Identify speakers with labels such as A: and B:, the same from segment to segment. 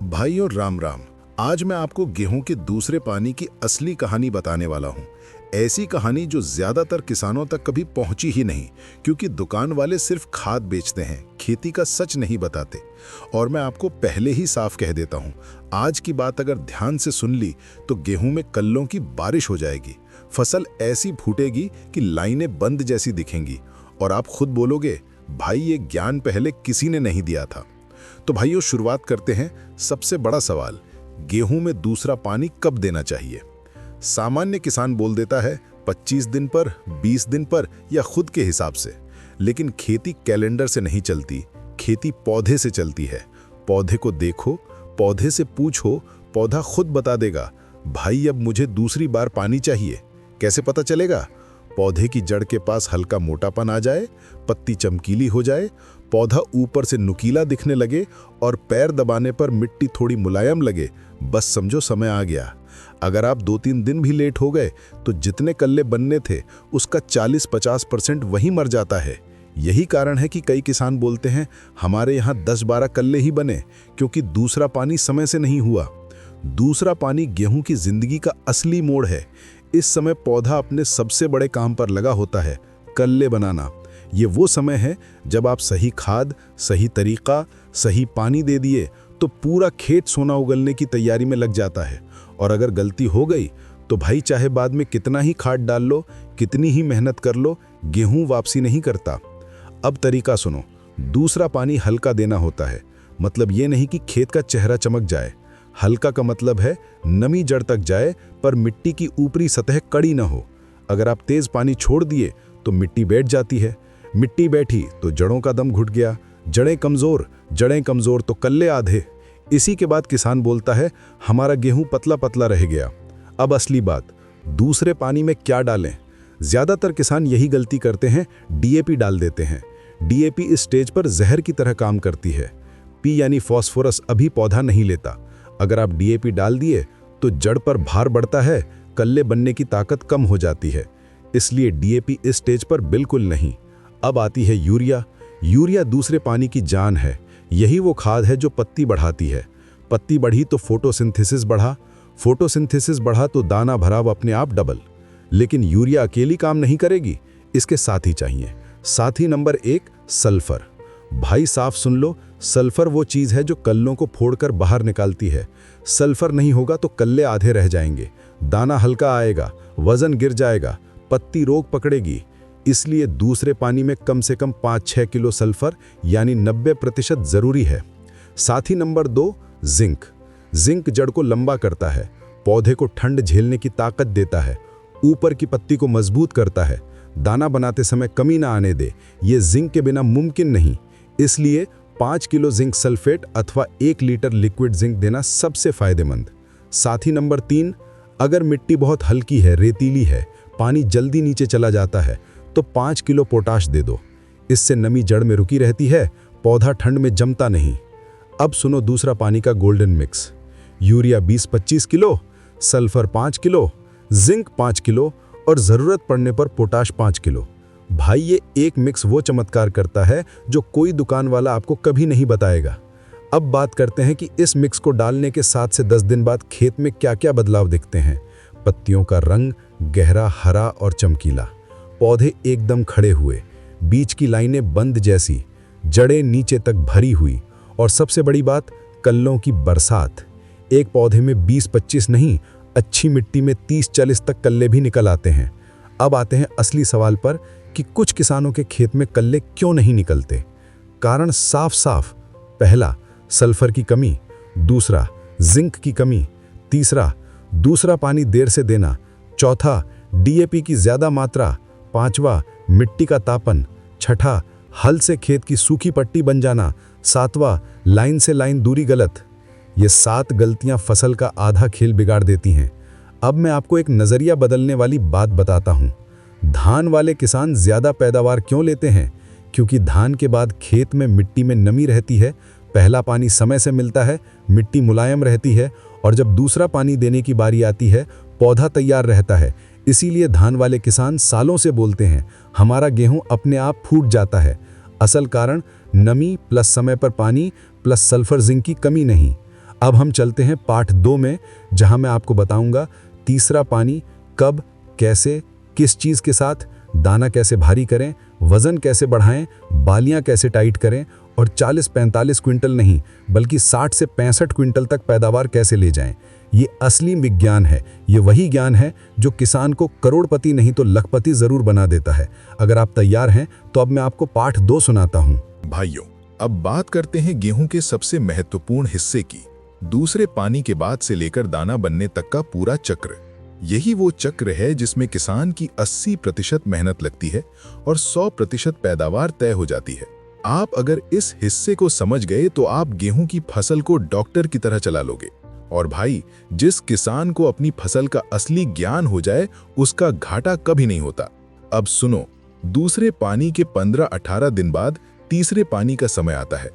A: भाइयों राम राम। आज मैं आपको गेहूं के दूसरे पानी की असली कहानी बताने वाला हूं। ऐसी कहानी जो ज्यादातर किसानों तक कभी पहुंची ही नहीं, क्योंकि दुकान वाले सिर्फ खाद बेचते हैं, खेती का सच नहीं बताते। और मैं आपको पहले ही साफ कह देता हूं, आज की बात अगर ध्यान से सुन ली तो गेहूं में कल्लों की बारिश हो जाएगी। फसल ऐसी फूटेगी कि लाइनें बंद जैसी दिखेंगी और आप खुद बोलोगे, भाई ये ज्ञान पहले किसी ने नहीं दिया था। तो भाइयों शुरुआत करते हैं। सबसे बड़ा सवाल, गेहूं में दूसरा पानी कब देना चाहिए? सामान्य किसान बोल देता है 25 दिन पर, 20 दिन पर या खुद के हिसाब से। लेकिन खेती कैलेंडर से नहीं चलती, खेती पौधे से चलती है। पौधे को देखो, पौधे से पूछो, पौधा खुद बता देगा, भाई अब मुझे दूसरी बार पानी चाहिए। कैसे पता चलेगा? पौधे की जड़ के पास हल्का मोटापन आ जाए, पत्ती चमकीली हो जाए, पौधा ऊपर से नुकीला दिखने लगे और पैर दबाने पर मिट्टी थोड़ी मुलायम लगे, बस समझो समय आ गया। अगर आप 2-3 दिन भी लेट हो गए तो जितने कल्ले बनने थे उसका 40-50% वहीं मर जाता है। यही कारण है कि कई किसान बोलते हैं हमारे यहाँ 10-12 कल्ले ही बने, क्योंकि दूसरा पानी समय से नहीं हुआ। दूसरा पानी गेहूं की जिंदगी का असली मोड़ है। इस समय पौधा अपने सबसे बड़े काम पर लगा होता है, कल्ले बनाना। ये वो समय है जब आप सही खाद, सही तरीका, सही पानी दे दिए तो पूरा खेत सोना उगलने की तैयारी में लग जाता है। और अगर गलती हो गई तो भाई चाहे बाद में कितना ही खाद डाल लो, कितनी ही मेहनत कर लो, गेहूं वापसी नहीं करता। अब तरीका सुनो। दूसरा पानी हल्का देना होता है। मतलब ये नहीं कि खेत का चेहरा चमक जाए। हल्का का मतलब है नमी जड़ तक जाए पर मिट्टी की ऊपरी सतह कड़ी न हो। अगर आप तेज पानी छोड़ दिए तो मिट्टी बैठ जाती है, मिट्टी बैठी तो जड़ों का दम घुट गया, जड़ें कमजोर तो कल्ले आधे। इसी के बाद किसान बोलता है हमारा गेहूं पतला पतला रह गया। अब असली बात, दूसरे पानी में क्या डालें? ज्यादातर किसान यही गलती करते हैं, डीएपी डाल देते हैं। डीएपी इस स्टेज पर जहर की तरह काम करती है। पी यानी फॉस्फोरस अभी पौधा नहीं लेता। अगर आप डीएपी डाल दिए तो जड़ पर भार बढ़ता है, कल्ले बनने की ताकत कम हो जाती है। इसलिए डीएपी इस स्टेज पर बिल्कुल नहीं। अब आती है यूरिया। यूरिया दूसरे पानी की जान है। यही वो खाद है जो पत्ती बढ़ाती है। पत्ती बढ़ी तो फोटोसिंथेसिस बढ़ा, फोटोसिंथेसिस बढ़ा तो दाना भराव अपने आप डबल। लेकिन यूरिया अकेली काम नहीं करेगी, इसके साथी चाहिए। साथी नंबर 1, सल्फर। भाई साफ सुन लो, सल्फर वो चीज है जो कल्लों को फोड़कर बाहर निकालती है। सल्फर नहीं होगा तो कल्ले आधे रह जाएंगे, दाना हल्का आएगा, वजन गिर जाएगा, पत्ती रोग पकड़ेगी। इसलिए दूसरे पानी में कम से कम 5-6 किलो सल्फर यानी 90% जरूरी है। साथी नंबर 2, जिंक। जिंक जड़ को लंबा करता है, पौधे को ठंड झेलने की ताकत देता है, ऊपर की पत्ती को मजबूत करता है, दाना बनाते समय कमी ना आने दे। ये जिंक के बिना मुमकिन नहीं। इसलिए 5 किलो जिंक सल्फेट अथवा 1 लीटर लिक्विड जिंक देना सबसे फायदेमंद। साथी नंबर 3, अगर मिट्टी बहुत हल्की है, रेतीली है, पानी जल्दी नीचे चला जाता है तो 5 किलो पोटाश दे दो। इससे नमी जड़ में रुकी रहती है, पौधा ठंड में जमता नहीं। अब सुनो दूसरा पानी का golden mix. Urea 20-25 kilo, sulphur 5 kilo, zinc 5 kilo और जरूरत पड़ने पर पोटाश 5 किलो। भाई ये एक मिक्स वो चमत्कार करता है जो कोई दुकान वाला आपको कभी नहीं बताएगा। अब बात करते हैं कि इस मिक्स को डालने के 7 से 10 दिन बाद खेत में क्या क्या बदलाव दिखते हैं। पत्तियों का रंग गहरा हरा और चमकीला, पौधे एकदम खड़े हुए, बीच की लाइनें बंद जैसी, जड़ें नीचे तक भरी हुई और सबसे बड़ी बात, कल्लों की बरसात। एक पौधे में 20-25 नहीं, अच्छी मिट्टी में 30-40 तक कल्ले भी निकल आते हैं। अब आते हैं असली सवाल पर कि कुछ किसानों के खेत में कल्ले क्यों नहीं निकलते। कारण साफ साफ। पहला, सल्फर की कमी। दूसरा, जिंक की कमी। तीसरा, दूसरा पानी देर से देना। चौथा, डीएपी की ज्यादा मात्रा। पांचवा, मिट्टी का तापन। छठा, हल से खेत की सूखी पट्टी बन जाना। सातवां, लाइन से लाइन दूरी गलत। ये 7 गलतियां फसल का आधा खेल बिगाड़ देती हैं। अब मैं आपको एक नजरिया बदलने वाली बात बताता हूं। धान वाले किसान ज्यादा पैदावार क्यों लेते हैं? क्योंकि धान के बाद खेत में मिट्टी में नमी रहती है, पहला पानी समय से मिलता है, मिट्टी मुलायम रहती है और जब दूसरा पानी देने की बारी आती है पौधा तैयार रहता है। इसीलिए धान वाले किसान सालों से बोलते हैं हमारा गेहूं अपने आप फूट जाता है। असल कारण नमी प्लस समय पर पानी प्लस सल्फर जिंक की कमी नहीं।
B: अब हम चलते हैं पार्ट 2 में, जहां मैं आपको बताऊंगा तीसरा पानी कब, कैसे, किस चीज़ के साथ, दाना कैसे भारी करें, वज़न कैसे बढ़ाएं, बालियां कैसे टाइट करें और 40-45 क्विंटल नहीं बल्कि 60 से 65 क्विंटल तक पैदावार कैसे ले जाएं। ये असली विज्ञान है। ये वही ज्ञान है जो किसान को करोड़पति नहीं तो लखपति ज़रूर बना देता है। अगर आप तैयार हैं तो अब मैं आपको पार्ट 2 सुनाता हूँ।
A: भाइयों, अब बात करते हैं गेहूं के सबसे महत्वपूर्ण हिस्से की, दूसरे पानी के बाद से लेकर दाना बनने तक का पूरा चक्र। यही वो चक्र है जिसमें किसान की 80% मेहनत लगती है और 100% पैदावार तय हो जाती है। आप अगर इस हिस्से को समझ गए तो आप गेहूं की फसल को डॉक्टर की तरह चला लोगे। और भाई, जिस किसान को अपनी फसल का असली ज्ञान हो जाए उसका घाटा कभी नहीं होता। अब सुनो, दूसरे पानी के 15-18 दिन बाद तीसरे पानी का समय आता है।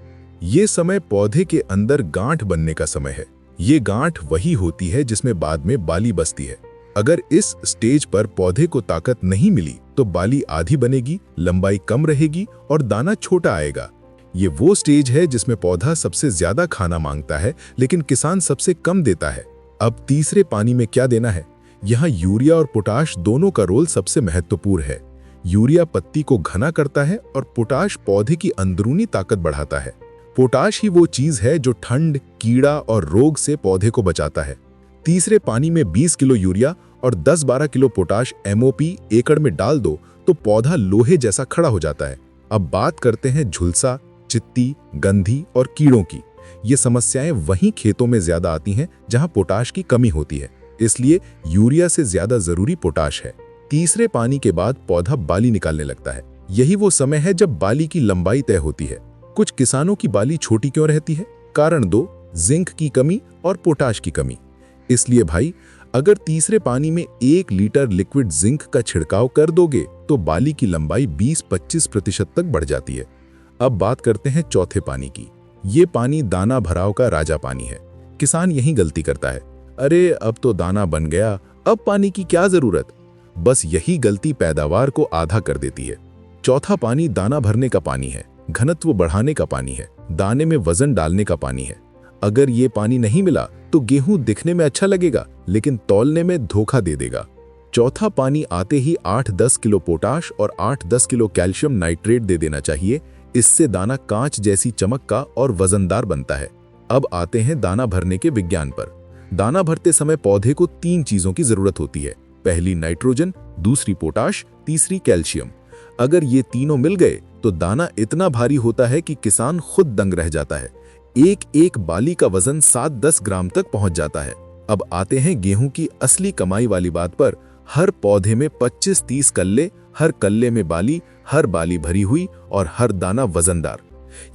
A: ये समय पौधे के अंदर गांठ बनने का समय है। ये गांठ वही होती है जिसमें बाद में बाली बसती है। अगर इस स्टेज पर पौधे को ताकत नहीं मिली तो बाली आधी बनेगी, लंबाई कम रहेगी और दाना छोटा आएगा। ये वो स्टेज है जिसमें पौधा सबसे ज्यादा खाना मांगता है लेकिन किसान सबसे कम देता है। अब तीसरे पानी में क्या देना है? यहाँ यूरिया और पोटाश दोनों का रोल सबसे महत्वपूर्ण है। यूरिया पत्ती को घना करता है और पोटाश पौधे की अंदरूनी ताकत बढ़ाता है। पोटाश ही वो चीज है जो ठंड, कीड़ा और रोग से पौधे को बचाता है। तीसरे पानी में 20 किलो यूरिया और 10-12 किलो पोटाश MOP एकड़ में डाल दो तो पौधा लोहे जैसा खड़ा हो जाता है। अब बात करते हैं झुलसा, चित्ती, गंधी और कीड़ों की। ये समस्याएं वहीं खेतों में ज्यादा आती हैं जहां पोटाश की कमी होती है, इसलिए यूरिया से ज्यादा जरूरी पोटाश है। तीसरे पानी के बाद पौधा बाली निकालने लगता है। यही वो समय है जब बाली की लंबाई तय होती है। कुछ किसानों की बाली छोटी क्यों रहती है? कारण 2, जिंक की कमी और पोटाश की कमी। इसलिए भाई, अगर तीसरे पानी में 1 लीटर लिक्विड जिंक का छिड़काव कर दोगे तो बाली की लंबाई 20-25% तक बढ़ जाती है। अब बात करते हैं चौथे पानी की। ये पानी दाना भराव का राजा पानी है। किसान यही गलती करता है, अरे अब तो दाना बन गया, अब पानी की क्या जरूरत। बस यही गलती पैदावार को आधा कर देती है। चौथा पानी दाना भरने का पानी है, घनत्व बढ़ाने का पानी है, दाने में वजन डालने का पानी है। अगर ये पानी नहीं मिला तो गेहूं दिखने में अच्छा लगेगा लेकिन तौलने में धोखा दे देगा। चौथा पानी आते ही 8-10 किलो पोटाश और 8-10 किलो कैल्शियम नाइट्रेट दे देना चाहिए। इससे दाना कांच जैसी चमक का और वजनदार बनता है। अब आते हैं दाना भरने के विज्ञान पर। दाना भरते समय पौधे को 3 चीजों की जरूरत होती है। पहली नाइट्रोजन, दूसरी पोटाश, तीसरी कैल्शियम। अगर ये तीनों मिल गए तो दाना इतना भारी होता है कि किसान खुद दंग रह जाता है। एक बाली का वजन 7-10 ग्राम तक पहुंच जाता है। अब आते हैं गेहूं की असली कमाई वाली बात पर। हर पौधे में 25-30 कल्ले, हर कल्ले में बाली, हर बाली भरी हुई और हर दाना वजनदार।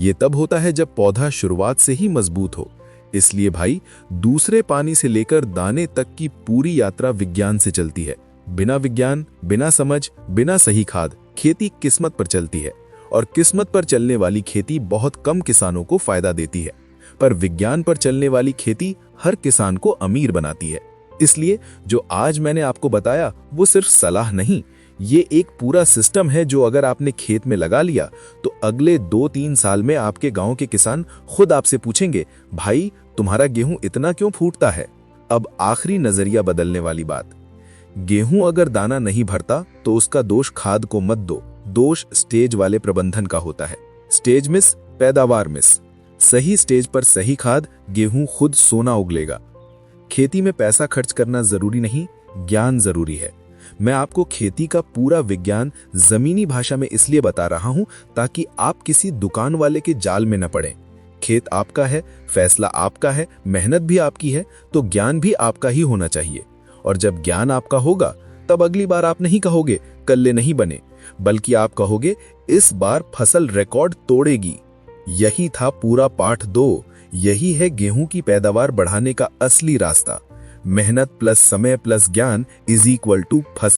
A: ये तब होता है जब पौधा शुरुआत से ही मजबूत हो। इसलिए भाई, दूसरे पानी से लेकर दाने तक की पूरी यात्रा विज्ञान से चलती है। बिना विज्ञान, बिना समझ, बिना सही खाद, खेती किस्मत पर चलती है। और किस्मत पर चलने वाली खेती बहुत कम किसानों को फायदा देती है, पर विज्ञान पर चलने वाली खेती हर किसान को अमीर बनाती है। इसलिए जो आज मैंने आपको बताया वो सिर्फ सलाह नहीं, ये एक पूरा सिस्टम है जो अगर आपने खेत में लगा लिया तो अगले 2-3 साल में आपके गांव के किसान खुद आपसे पूछेंगे, भाई तुम्हारा गेहूं इतना क्यों फूटता है। अब आखिरी नजरिया बदलने वाली बात, गेहूं अगर दाना नहीं भरता तो उसका दोष खाद को मत दो, दोष स्टेज वाले प्रबंधन का होता है। स्टेज मिस, पैदावार मिस। सही स्टेज पर सही खाद, गेहूं खुद सोना उगलेगा। खेती में पैसा खर्च करना जरूरी नहीं, ज्ञान जरूरी है। मैं आपको खेती का पूरा विज्ञान जमीनी भाषा में इसलिए बता रहा हूं ताकि आप किसी दुकान वाले के जाल में न पड़ें। खेत आपका है, फैसला आपका है, मेहनत भी आपकी है, तो ज्ञान भी आपका ही होना चाहिए। और जब ज्ञान आपका होगा तब अगली बार आप नहीं कहोगे कल्ले नहीं बने, बल्कि आप कहोगे इस बार फसल रिकॉर्ड तोड़ेगी। यही था पूरा पाठ 2। यही है गेहूं की पैदावार बढ़ाने का असली रास्ता। मेहनत प्लस समय प्लस ज्ञान इज इक्वल टू फसल।